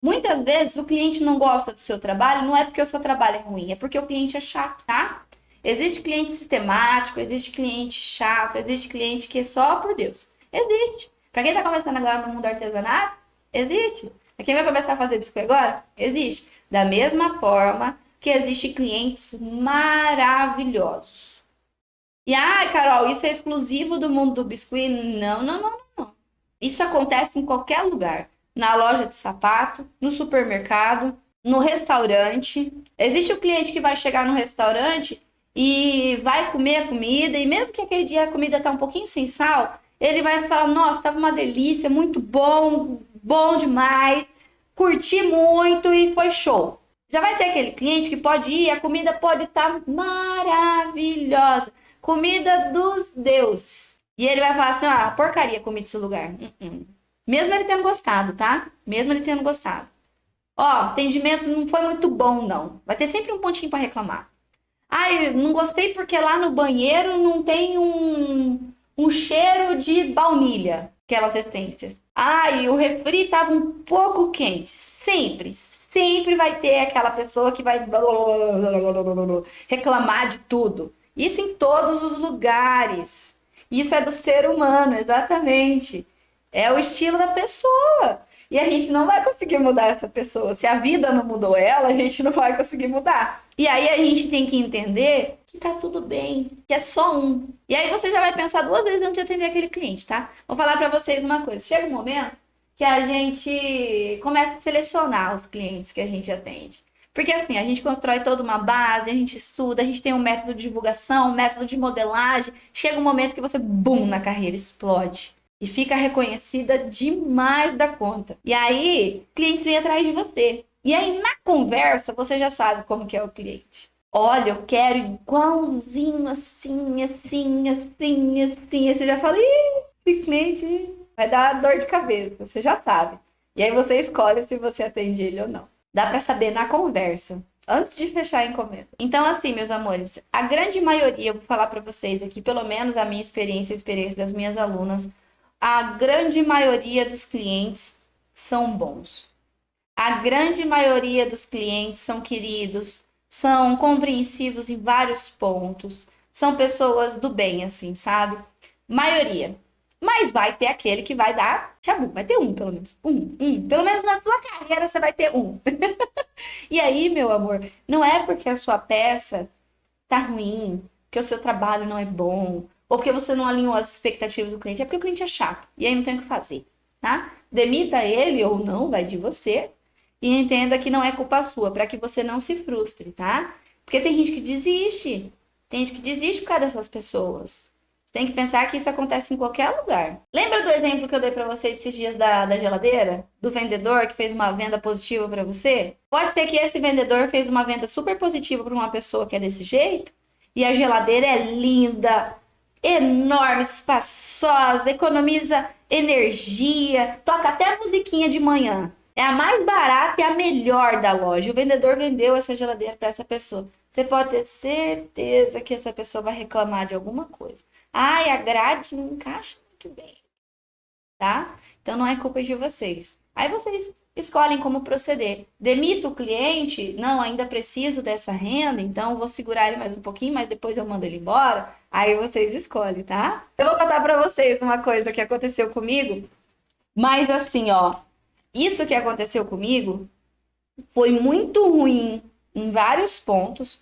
Muitas vezes o cliente não gosta do seu trabalho, não é porque o seu trabalho é ruim, é porque o cliente é chato, tá? Existe cliente sistemático, existe cliente chato, existe cliente que é só por Deus. Existe. Pra quem tá começando agora no mundo do artesanato, existe. Pra quem vai começar a fazer biscoito agora, existe. Da mesma forma que existe clientes maravilhosos. E Carol, isso é exclusivo do mundo do biscoito? Não, não, não, não. Isso acontece em qualquer lugar. Na loja de sapato, no supermercado, no restaurante. Existe o cliente que vai chegar no restaurante e vai comer a comida, e mesmo que aquele dia a comida tá um pouquinho sem sal, ele vai falar: nossa, tava uma delícia, muito bom, bom demais, curti muito e foi show. Já vai ter aquele cliente que pode ir, a comida pode estar maravilhosa, comida dos deuses. E ele vai falar assim: ah, porcaria comida desse lugar. Mesmo ele tendo gostado, tá? Mesmo ele tendo gostado. Ó, atendimento não foi muito bom, não. Vai ter sempre um pontinho para reclamar. Ai, não gostei porque lá no banheiro não tem um cheiro de baunilha, aquelas essências. Ai, o refri tava um pouco quente. Sempre vai ter aquela pessoa que vai reclamar de tudo. Isso em todos os lugares. Isso é do ser humano, exatamente. É o estilo da pessoa. E a gente não vai conseguir mudar essa pessoa. Se a vida não mudou ela, a gente não vai conseguir mudar. E aí a gente tem que entender que tá tudo bem, que é só um. E aí você já vai pensar duas vezes antes de atender aquele cliente, tá? Vou falar para vocês uma coisa. Chega um momento que a gente começa a selecionar os clientes que a gente atende. Porque assim, a gente constrói toda uma base, a gente estuda, a gente tem um método de divulgação, um método de modelagem. Chega um momento que você, bum, na carreira, explode. E fica reconhecida demais da conta. E aí, clientes vêm atrás de você. E aí, na conversa, você já sabe como que é o cliente. Olha, eu quero igualzinho, assim, assim, assim, assim. Aí você já fala: ih, esse cliente vai dar dor de cabeça. Você já sabe. E aí você escolhe se você atende ele ou não. Dá para saber na conversa, antes de fechar a encomenda. Então, assim, meus amores, a grande maioria, eu vou falar para vocês aqui, pelo menos a minha experiência, a experiência das minhas alunas, a grande maioria dos clientes são bons. A grande maioria dos clientes são queridos, são compreensivos em vários pontos, são pessoas do bem, assim, sabe? Maioria. Mas vai ter aquele que vai dar chabu, vai ter um, pelo menos. Um. Pelo menos na sua carreira você vai ter um. E aí, meu amor, não é porque a sua peça tá ruim, que o seu trabalho não é bom, ou porque você não alinhou as expectativas do cliente, é porque o cliente é chato. E aí não tem o que fazer, tá? Demita ele ou não, vai de você. E entenda que não é culpa sua, para que você não se frustre, tá? Porque tem gente que desiste. Tem gente que desiste por causa dessas pessoas. Você tem que pensar que isso acontece em qualquer lugar. Lembra do exemplo que eu dei para vocês esses dias da geladeira? Do vendedor que fez uma venda positiva para você? Pode ser que esse vendedor fez uma venda super positiva para uma pessoa que é desse jeito, e a geladeira é linda, enorme, espaçosa, economiza energia, toca até musiquinha de manhã. É a mais barata e a melhor da loja. O vendedor vendeu essa geladeira para essa pessoa. Você pode ter certeza que essa pessoa vai reclamar de alguma coisa. Ai, a grade não encaixa muito bem, tá? Então não é culpa de vocês. Aí vocês escolhem como proceder. Demito o cliente? Não, ainda preciso dessa renda, então vou segurar ele mais um pouquinho, mas depois eu mando ele embora. Aí vocês escolhem, tá? Eu vou contar para vocês uma coisa que aconteceu comigo, mas assim, ó, isso que aconteceu comigo foi muito ruim em vários pontos,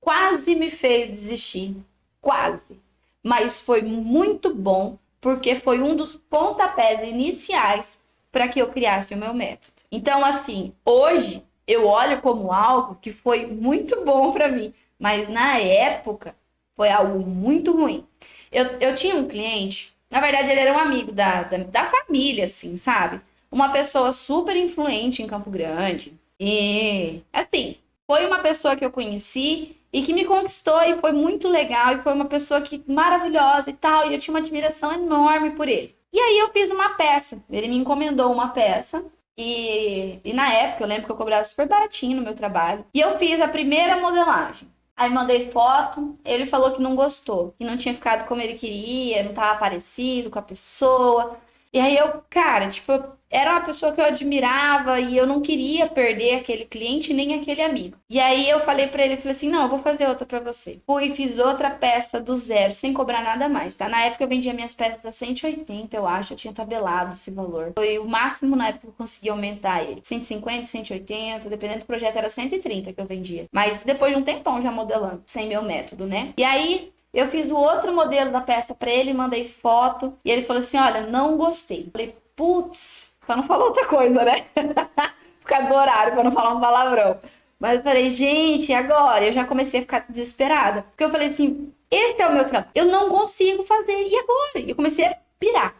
quase me fez desistir, quase. Mas foi muito bom, porque foi um dos pontapés iniciais para que eu criasse o meu método. Então, assim, hoje eu olho como algo que foi muito bom para mim, mas na época foi algo muito ruim. Eu tinha um cliente, na verdade, ele era um amigo da família, assim, sabe? Uma pessoa super influente em Campo Grande. E, assim, foi uma pessoa que eu conheci e que me conquistou e foi muito legal. E foi uma pessoa que maravilhosa e tal. E eu tinha uma admiração enorme por ele. E aí eu fiz uma peça. Ele me encomendou uma peça. E na época, eu lembro que eu cobrava super baratinho no meu trabalho. E eu fiz a primeira modelagem. Aí mandei foto, ele falou que não gostou, que não tinha ficado como ele queria, não tava parecido com a pessoa. E aí eu, cara, tipo, era uma pessoa que eu admirava e eu não queria perder aquele cliente nem aquele amigo. E aí eu falei pra ele, falei assim, não, eu vou fazer outra pra você. Fui e fiz outra peça do zero, sem cobrar nada mais, tá? Na época eu vendia minhas peças a 180, eu acho, eu tinha tabelado esse valor. Foi o máximo na época que eu consegui aumentar ele. 150, 180, dependendo do projeto era 130 que eu vendia. Mas depois de um tempão já modelando, sem meu método, né? E aí eu fiz o outro modelo da peça pra ele, mandei foto, e ele falou assim, olha, não gostei. Falei, putz, pra não falar outra coisa, né? Por causa do horário, pra não falar um palavrão. Mas eu falei, gente, e agora? Eu já comecei a ficar desesperada. Porque eu falei assim, esse é o meu trabalho. Eu não consigo fazer, e agora? E eu comecei a pirar.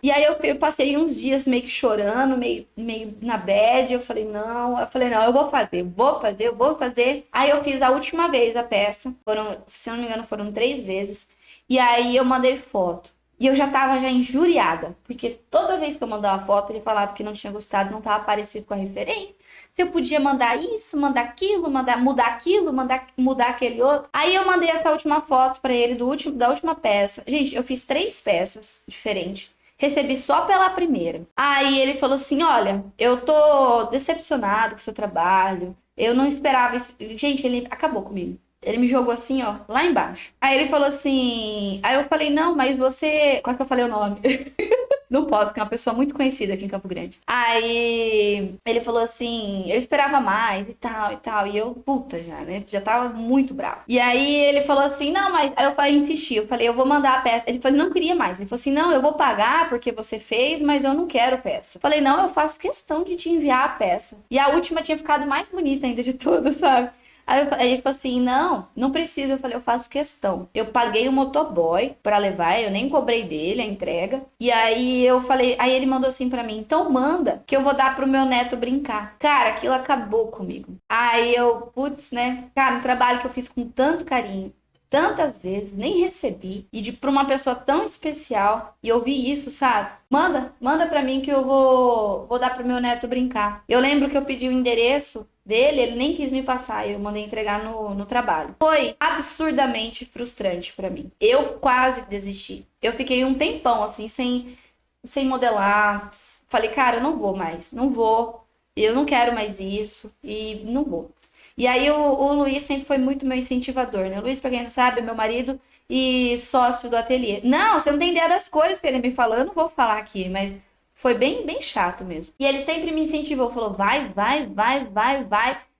E aí eu passei uns dias meio que chorando, meio na bad. Eu falei, não, eu vou fazer. Aí eu fiz a última vez a peça. Foram, se não me engano, foram 3 vezes. E aí eu mandei foto. E eu já tava injuriada, porque toda vez que eu mandava foto, ele falava que não tinha gostado, não tava parecido com a referência. Se eu podia mandar isso, mandar aquilo, mudar aquilo, mudar aquele outro. Aí eu mandei essa última foto pra ele da última peça. Gente, eu fiz 3 peças diferentes. Recebi só pela primeira. Aí ele falou assim: olha, eu tô decepcionado com o seu trabalho. Eu não esperava isso. Gente, ele acabou comigo. Ele me jogou assim, ó, lá embaixo. Aí ele falou assim. Aí eu falei, não, mas você. Quase que eu falei o nome. Não posso, porque é uma pessoa muito conhecida aqui em Campo Grande. Aí ele falou assim, eu esperava mais e tal e tal. E eu, puta já, né? Já tava muito bravo. E aí ele falou assim, não, mas... Aí eu falei, insisti, eu falei, eu vou mandar a peça. Ele falou, não queria mais. Ele falou assim, não, eu vou pagar porque você fez, mas eu não quero peça. Eu falei, não, eu faço questão de te enviar a peça. E a última tinha ficado mais bonita ainda de todas, sabe? Aí ele falou assim, não precisa. Eu falei, eu faço questão. Eu paguei o motoboy pra levar, eu nem cobrei dele a entrega. E aí eu falei, aí ele mandou assim pra mim, então manda, que eu vou dar pro meu neto brincar. Cara, aquilo acabou comigo. Aí eu, putz, né? Cara, um trabalho que eu fiz com tanto carinho, tantas vezes, nem recebi, e pra uma pessoa tão especial, e eu vi isso, sabe? Manda pra mim que eu vou dar pro meu neto brincar. Eu lembro que eu pedi o endereço dele, ele nem quis me passar, eu mandei entregar no trabalho. Foi absurdamente frustrante pra mim. Eu quase desisti. Eu fiquei um tempão, assim, sem modelar. Falei, cara, eu não vou mais, não vou. Eu não quero mais isso e não vou. E aí o Luiz sempre foi muito meu incentivador, né? O Luiz, pra quem não sabe, é meu marido e sócio do ateliê. Não, você não tem ideia das coisas que ele me falou, eu não vou falar aqui, mas foi bem chato mesmo. E ele sempre me incentivou, falou, vai.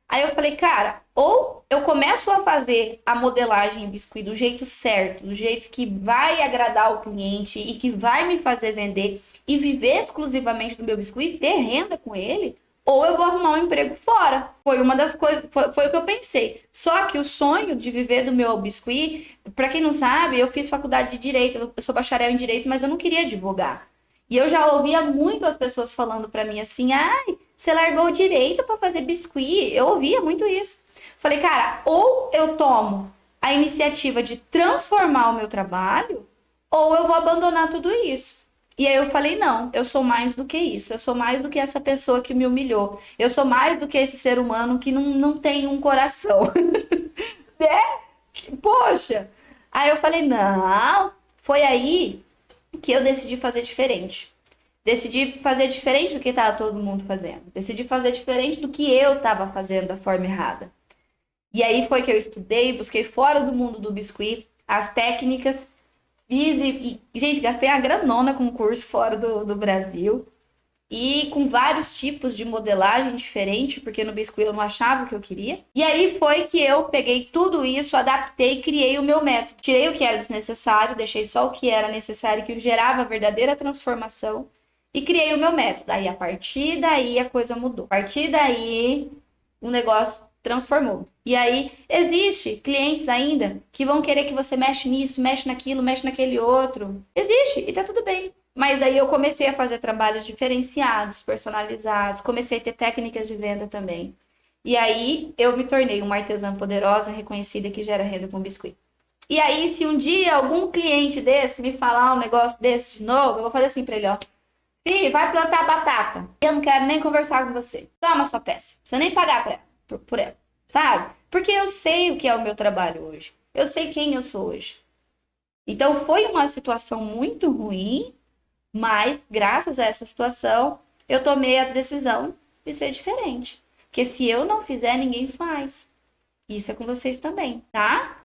Aí eu falei, cara, ou eu começo a fazer a modelagem em biscuit do jeito certo, do jeito que vai agradar o cliente e que vai me fazer vender e viver exclusivamente do meu biscuit, ter renda com ele, ou eu vou arrumar um emprego fora. Foi uma das coisas, foi o que eu pensei. Só que o sonho de viver do meu biscuit, para quem não sabe, eu fiz faculdade de Direito, eu sou bacharel em Direito, mas eu não queria advogar. E eu já ouvia muito as pessoas falando para mim assim, ai, você largou o direito para fazer biscuit. Eu ouvia muito isso. Falei, cara, ou eu tomo a iniciativa de transformar o meu trabalho, ou eu vou abandonar tudo isso. E aí eu falei, não, eu sou mais do que isso. Eu sou mais do que essa pessoa que me humilhou. Eu sou mais do que esse ser humano que não tem um coração. Poxa! Aí eu falei, não, foi aí que eu decidi fazer diferente. Decidi fazer diferente do que estava todo mundo fazendo. Decidi fazer diferente do que eu estava fazendo da forma errada. E aí foi que eu estudei, busquei fora do mundo do biscuit as técnicas, fiz gente, gastei a granona com curso fora do Brasil. E com vários tipos de modelagem diferente, porque no biscuit eu não achava o que eu queria. E aí foi que eu peguei tudo isso, adaptei e criei o meu método. Tirei o que era desnecessário, deixei só o que era necessário, que gerava a verdadeira transformação, e criei o meu método. Aí a partir daí a coisa mudou. A partir daí o negócio transformou. E aí existe clientes ainda que vão querer que você mexe nisso, mexe naquilo, mexe naquele outro. Existe e tá tudo bem. Mas daí eu comecei a fazer trabalhos diferenciados, personalizados, comecei a ter técnicas de venda também. E aí eu me tornei uma artesã poderosa, reconhecida, que gera renda com biscuit. E aí, se um dia algum cliente desse me falar um negócio desse de novo, eu vou fazer assim pra ele, ó. Fih, vai plantar batata. Eu não quero nem conversar com você. Toma sua peça. Não precisa nem pagar pra ela, por ela, sabe? Porque eu sei o que é o meu trabalho hoje. Eu sei quem eu sou hoje. Então foi uma situação muito ruim, mas, graças a essa situação, eu tomei a decisão de ser diferente. Porque se eu não fizer, ninguém faz. Isso é com vocês também, tá?